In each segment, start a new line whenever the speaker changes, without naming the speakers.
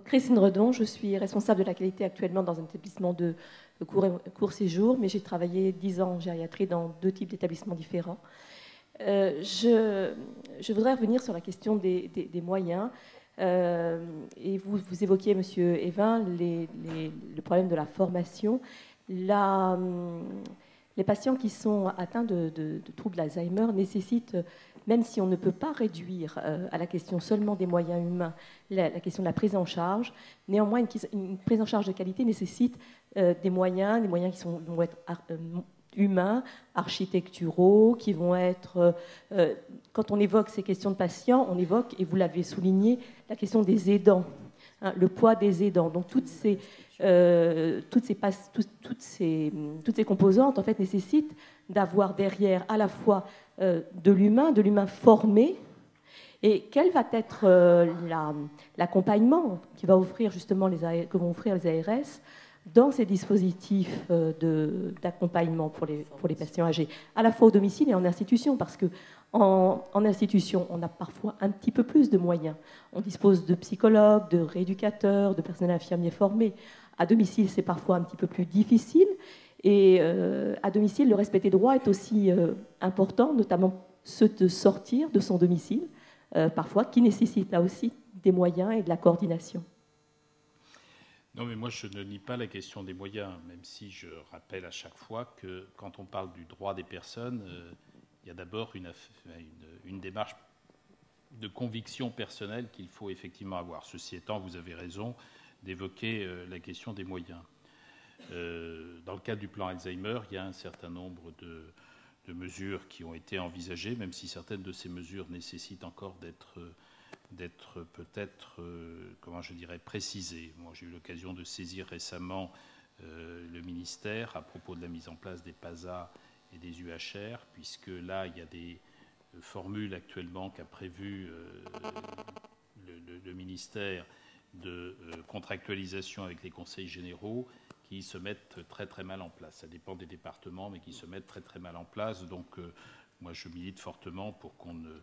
Christine Redon, je suis responsable de la qualité actuellement dans un établissement de court séjour, mais j'ai travaillé 10 ans en gériatrie dans 2 types d'établissements différents. Je voudrais revenir sur la question des moyens. Et vous évoquiez, Monsieur Evin, le problème de la formation. Les patients qui sont atteints de troubles d'Alzheimer nécessitent, même si on ne peut pas réduire à la question seulement des moyens humains, la question de la prise en charge, néanmoins une prise en charge de qualité nécessite des moyens qui vont être humains, architecturaux, qui vont être... quand on évoque ces questions de patients, on évoque, et vous l'avez souligné, la question des aidants, hein, le poids des aidants. Donc toutes ces composantes en fait, nécessitent d'avoir derrière à la fois de l'humain formé, et quel va être l'accompagnement que vont offrir les ARS dans ces dispositifs d'accompagnement pour les patients âgés, à la fois au domicile et en institution, parce qu'en institution, on a parfois un petit peu plus de moyens. On dispose de psychologues, de rééducateurs, de personnels infirmiers formés. À domicile, c'est parfois un petit peu plus difficile. Et à domicile, le respect des droits est aussi important, notamment ceux de sortir de son domicile, parfois, qui nécessitent là aussi des moyens et de la coordination.
Non, mais moi, je ne nie pas la question des moyens, même si je rappelle à chaque fois que quand on parle du droit des personnes, il y a d'abord une démarche de conviction personnelle qu'il faut effectivement avoir. Ceci étant, vous avez raison d'évoquer la question des moyens. Dans le cadre du plan Alzheimer, il y a un certain nombre de mesures qui ont été envisagées, même si certaines de ces mesures nécessitent encore d'être peut-être, comment je dirais, précisées. Moi, j'ai eu l'occasion de saisir récemment le ministère à propos de la mise en place des PASA et des UHR, puisque là, il y a des formules actuellement qu'a prévu le ministère de contractualisation avec les conseils généraux qui se mettent très très mal en place. Ça dépend des départements, mais qui se mettent très très mal en place. Donc, moi, je milite fortement pour qu'on ne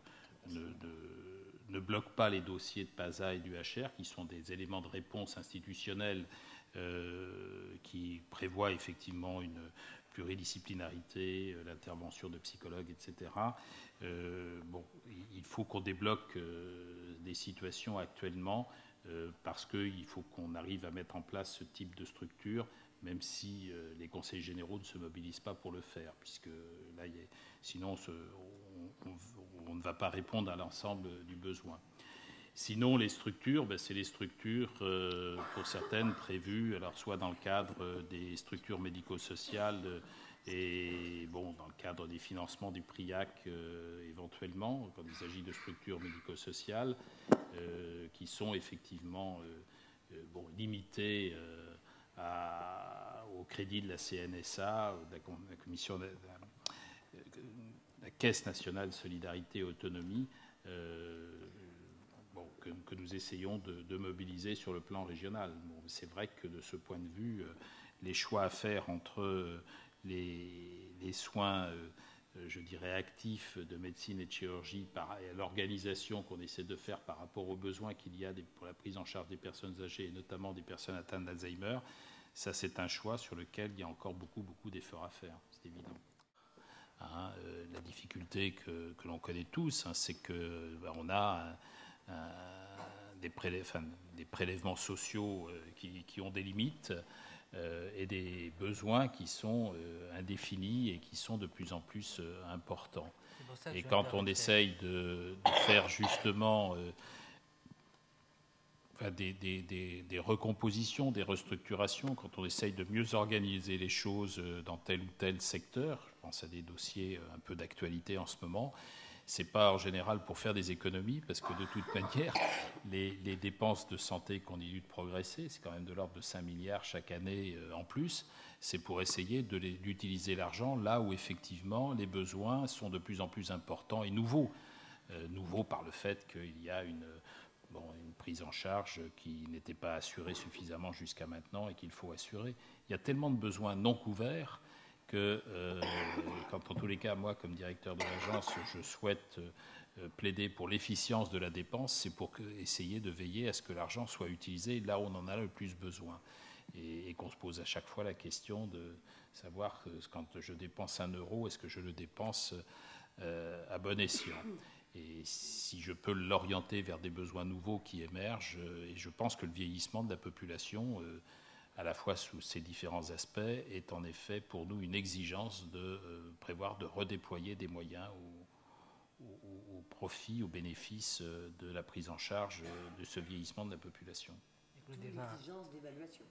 bloque pas les dossiers de PASA et d'UHR, qui sont des éléments de réponse institutionnelle qui prévoient effectivement une pluridisciplinarité, l'intervention de psychologues, etc. Il faut qu'on débloque des situations actuellement parce qu'il faut qu'on arrive à mettre en place ce type de structure, même si les conseils généraux ne se mobilisent pas pour le faire, puisque là, sinon on ne va pas répondre à l'ensemble du besoin. Sinon, les structures, c'est les structures, pour certaines, prévues, alors soit dans le cadre des structures médico-sociales et dans le cadre des financements du PRIAC éventuellement, quand il s'agit de structures médico-sociales qui sont effectivement limitées au crédit de la CNSA, de la Commission de la Caisse nationale de solidarité et autonomie, que nous essayons de mobiliser sur le plan régional. C'est vrai que de ce point de vue, les choix à faire entre les soins, je dirais, actifs de médecine et de chirurgie et l'organisation qu'on essaie de faire par rapport aux besoins qu'il y a pour la prise en charge des personnes âgées et notamment des personnes atteintes d'Alzheimer, ça c'est un choix sur lequel il y a encore beaucoup d'efforts à faire, c'est évident. La difficulté que l'on connaît tous, c'est qu'on a des prélèvements sociaux qui ont des limites et des besoins qui sont indéfinis et qui sont de plus en plus importants. Et quand on essaye de faire justement des recompositions, des restructurations, quand on essaye de mieux organiser les choses dans tel ou tel secteur, je pense à des dossiers un peu d'actualité en ce moment, c'est pas en général pour faire des économies, parce que de toute manière, les dépenses de santé continuent de progresser, c'est quand même de l'ordre de 5 milliards chaque année en plus, c'est pour essayer d'utiliser l'argent là où effectivement les besoins sont de plus en plus importants et nouveaux. Nouveaux par le fait qu'il y a une prise en charge qui n'était pas assurée suffisamment jusqu'à maintenant et qu'il faut assurer. Il y a tellement de besoins non couverts que, quand en tous les cas, moi, comme directeur de l'agence, je souhaite plaider pour l'efficience de la dépense, c'est pour essayer de veiller à ce que l'argent soit utilisé là où on en a le plus besoin. Et qu'on se pose à chaque fois la question de savoir que quand je dépense 1 euro, est-ce que je le dépense à bon escient. Et si je peux l'orienter vers des besoins nouveaux qui émergent, et je pense que le vieillissement de la population, à la fois sous ses différents aspects, est en effet pour nous une exigence de prévoir de redéployer des moyens au profit, au bénéfice de la prise en charge de ce vieillissement de la population.
D'où l'exigence d'évaluation.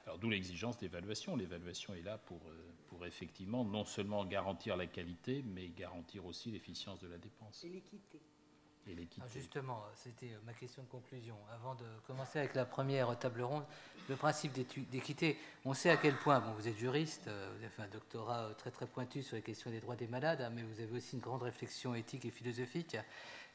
Alors d'où l'exigence d'évaluation. L'évaluation est là pour effectivement non seulement garantir la qualité, mais garantir aussi l'efficience de la dépense.
Et l'équité.
Alors justement, c'était ma question de conclusion. Avant de commencer avec la première table ronde, le principe d'équité, on sait à quel point, bon, vous êtes juriste, vous avez fait un doctorat très très pointu sur les questions des droits des malades, mais vous avez aussi une grande réflexion éthique et philosophique.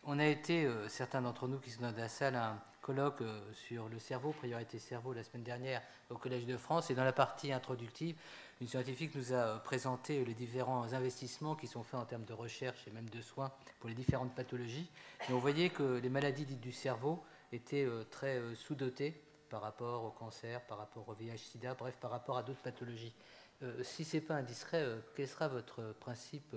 On a été, certains d'entre nous qui sont dans la salle, à un colloque sur le cerveau, priorité cerveau, la semaine dernière au Collège de France, et dans la partie introductive, une scientifique nous a présenté les différents investissements qui sont faits en termes de recherche et même de soins pour les différentes pathologies. Et on voyait que les maladies dites du cerveau étaient très sous-dotées par rapport au cancer, par rapport au VIH-Sida, bref, par rapport à d'autres pathologies. Si ce n'est pas indiscret, quel sera votre principe,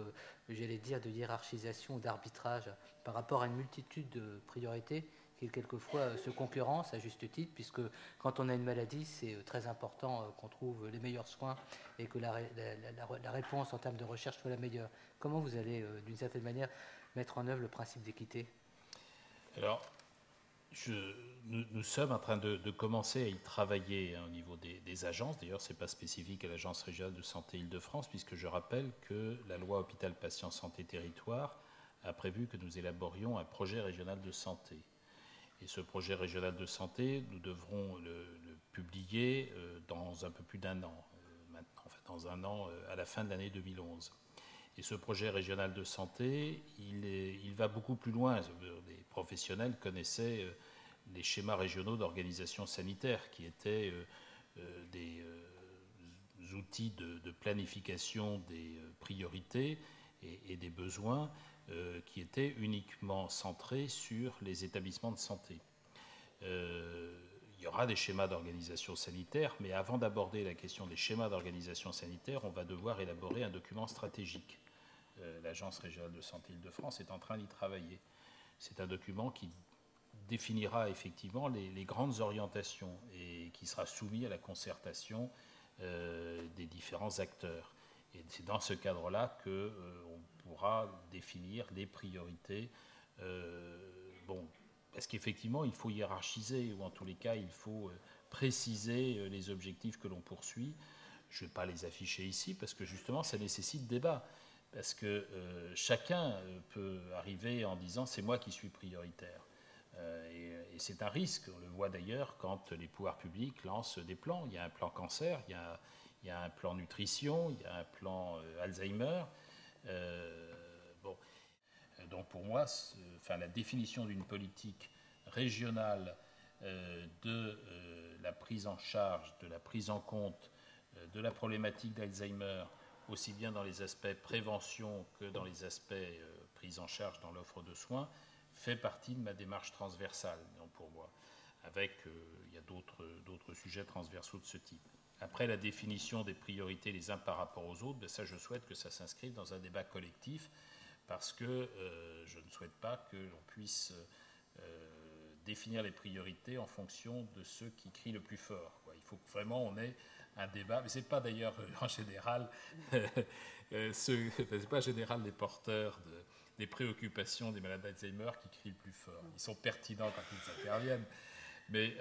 j'allais dire, de hiérarchisation ou d'arbitrage par rapport à une multitude de priorités qui quelquefois se concurrencent à juste titre, puisque quand on a une maladie, c'est très important qu'on trouve les meilleurs soins et que la réponse en termes de recherche soit la meilleure. Comment vous allez, d'une certaine manière, mettre en œuvre le principe d'équité?
Alors, nous sommes en train de commencer à y travailler au niveau des agences. D'ailleurs, ce n'est pas spécifique à l'Agence régionale de santé Île-de-France, puisque je rappelle que la loi Hôpital Patient Santé Territoire a prévu que nous élaborions un projet régional de santé. Et ce projet régional de santé, nous devrons le publier dans un peu plus d'1 an, maintenant, enfin dans 1 an, à la fin de l'année 2011. Et ce projet régional de santé, il va beaucoup plus loin. Les professionnels connaissaient les schémas régionaux d'organisation sanitaire, qui étaient des outils de planification des priorités et des besoins qui étaient uniquement centrés sur les établissements de santé. Il y aura des schémas d'organisation sanitaire, mais avant d'aborder la question des schémas d'organisation sanitaire, on va devoir élaborer un document stratégique. L'Agence régionale de santé Île-de-France est en train d'y travailler. C'est un document qui définira effectivement les grandes orientations et qui sera soumis à la concertation des différents acteurs. Et c'est dans ce cadre-là qu'on pourra définir les priorités. Parce qu'effectivement, il faut hiérarchiser, ou en tous les cas, il faut préciser les objectifs que l'on poursuit. Je ne vais pas les afficher ici, parce que justement, ça nécessite débat. Parce que chacun peut arriver en disant « c'est moi qui suis prioritaire ». Et c'est un risque. On le voit d'ailleurs quand les pouvoirs publics lancent des plans. Il y a un plan cancer, il y a un plan nutrition, il y a un plan Alzheimer. Donc pour moi, la définition d'une politique régionale de la prise en charge, de la prise en compte de la problématique d'Alzheimer, aussi bien dans les aspects prévention que dans les aspects prise en charge dans l'offre de soins, fait partie de ma démarche transversale, pour moi. Il y a d'autres sujets transversaux de ce type. Après la définition des priorités les uns par rapport aux autres, ça je souhaite que ça s'inscrive dans un débat collectif, parce que je ne souhaite pas que l'on puisse définir les priorités en fonction de ceux qui crient le plus fort. Il faut que vraiment on ait un débat, mais ce n'est pas d'ailleurs en général, c'est pas en général les porteurs des préoccupations des malades d'Alzheimer qui crient le plus fort. Ils sont pertinents quand ils interviennent, mais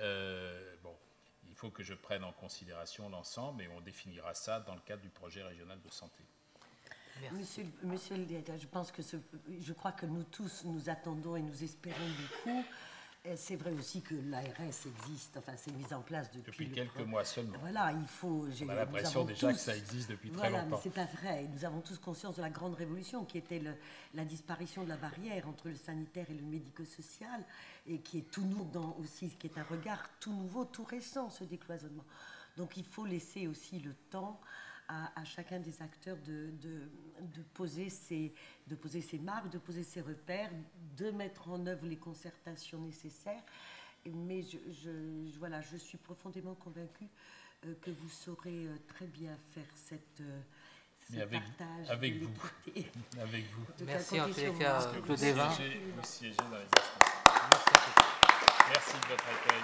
il faut que je prenne en considération l'ensemble et on définira ça dans le cadre du projet régional de santé.
Monsieur le directeur, je crois que nous tous, nous attendons et nous espérons beaucoup. C'est vrai aussi que l'ARS existe, c'est mis en place depuis
quelques mois seulement.
Voilà,
on a l'impression déjà que ça existe depuis très longtemps.
Mais c'est pas vrai. Nous avons tous conscience de la grande révolution qui était la disparition de la barrière entre le sanitaire et le médico-social, et qui est tout nouveau aussi, qui est un regard tout nouveau, tout récent, ce décloisonnement. Donc il faut laisser aussi le temps à chacun des acteurs de poser ses marques, de poser ses repères, de mettre en œuvre les concertations nécessaires. Mais voilà, je suis profondément convaincue que vous saurez très bien faire ce partage
avec
de
vous.
l'équité.
Avec vous.
Merci en tous les cas, Claude Évin.
Vous siégez dans les instants. Merci de votre accueil.